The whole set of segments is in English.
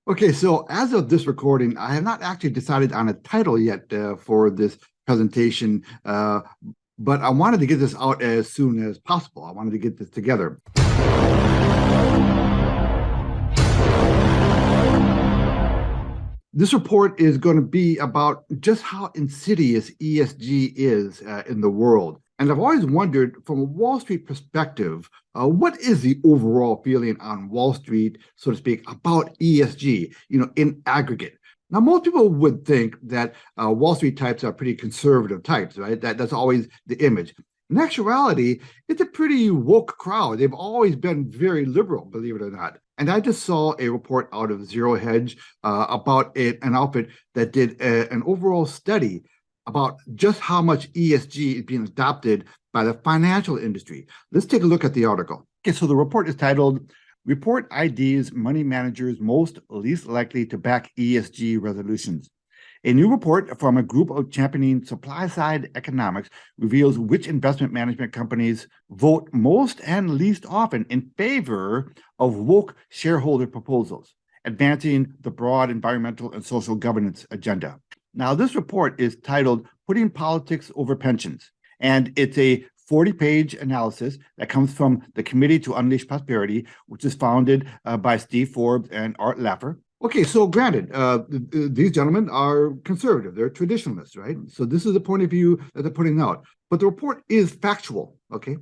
Okay, so as of this recording, I have not actually decided on a title yet for this presentation, but I wanted to get this out as soon as possible. I wanted to get this together. This report is going to be about just how insidious ESG is in the world. And I've always wondered, from a Wall Street perspective, what is the overall feeling on Wall Street, so to speak, about ESG, in aggregate? Now, most people would think that Wall Street types are pretty conservative types, right? That's always the image. In actuality, it's a pretty woke crowd. They've always been very liberal, believe it or not. And I just saw a report out of Zero Hedge about an outfit that did an overall study about just how much ESG is being adopted by the financial industry. Let's take a look at the article. Okay, so the report is titled, Report IDs Money Managers Most Least Likely to Back ESG Resolutions. A new report from a group of championing supply-side economics reveals which investment management companies vote most and least often in favor of woke shareholder proposals, advancing the broad environmental and social governance agenda. Now, this report is titled Putting Politics Over Pensions, and it's a 40-page analysis that comes from the Committee to Unleash Prosperity, which is founded by Steve Forbes and Art Laffer. Okay, so granted, these gentlemen are conservative. They're traditionalists, right? So this is the point of view that they're putting out. But the report is factual, okay?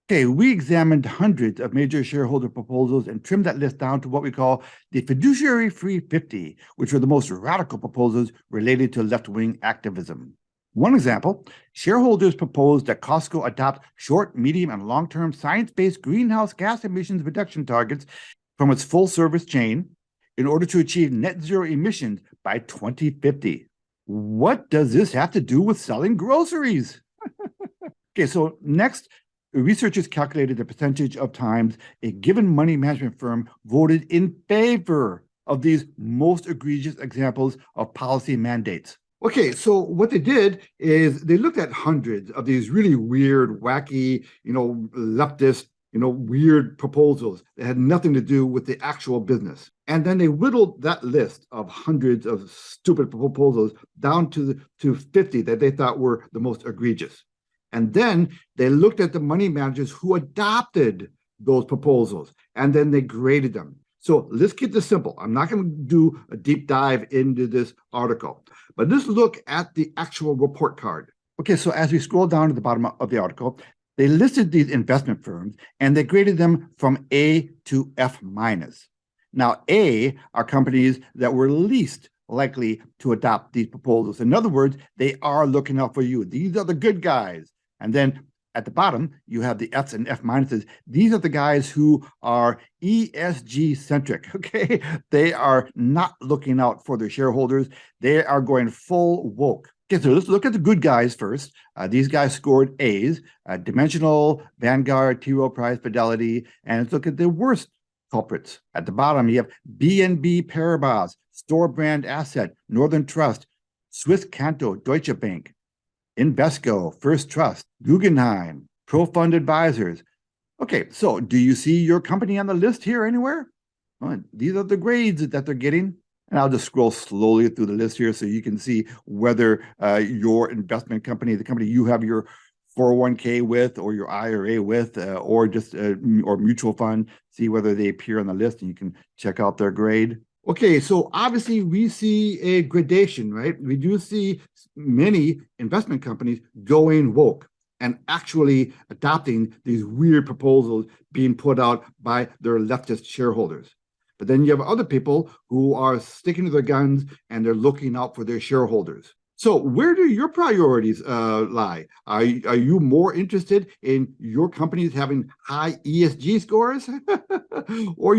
Okay, we examined hundreds of major shareholder proposals and trimmed that list down to what we call the fiduciary free 50, which are the most radical proposals related to left-wing activism. One example, shareholders proposed that Costco adopt short, medium, and long-term science-based greenhouse gas emissions reduction targets from its full-service chain in order to achieve net zero emissions by 2050. What does this have to do with selling groceries? Okay, so next, researchers calculated the percentage of times a given money management firm voted in favor of these most egregious examples of policy mandates. Okay, so what they did is they looked at hundreds of these really weird, wacky, leftist, weird proposals that had nothing to do with the actual business. And then they whittled that list of hundreds of stupid proposals down to 50 that they thought were the most egregious. And then they looked at the money managers who adopted those proposals, and then they graded them. So let's keep this simple. I'm not going to do a deep dive into this article, but let's look at the actual report card. Okay, so as we scroll down to the bottom of the article, they listed these investment firms and they graded them from A to F minus. Now, A are companies that were least likely to adopt these proposals. In other words, they are looking out for you. These are the good guys. And then at the bottom, you have the Fs and F minuses. These are the guys who are ESG centric, okay? They are not looking out for their shareholders. They are going full woke. Okay, so let's look at the good guys first. These guys scored A's, Dimensional, Vanguard, T. Rowe Price, Fidelity, and let's look at the worst culprits. At the bottom, you have BNB Paribas, Store Brand Asset, Northern Trust, Swiss Canto, Deutsche Bank, Invesco, First Trust, Guggenheim, ProFund Advisors. Okay, so do you see your company on the list here anywhere? Well, these are the grades that they're getting. And I'll just scroll slowly through the list here so you can see whether your investment company, the company you have your 401k with or your IRA with or just or mutual fund, see whether they appear on the list and you can check out their grade. Okay, so obviously we see a gradation, right? We do see many investment companies going woke and actually adopting these weird proposals being put out by their leftist shareholders. But then you have other people who are sticking to their guns and they're looking out for their shareholders. So where do your priorities lie? Are you more interested in your companies having high ESG scores? or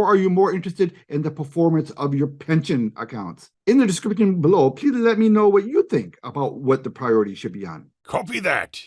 are you more interested in the performance of your pension accounts? In the description below, please let me know what you think about what the priority should be on. Copy that.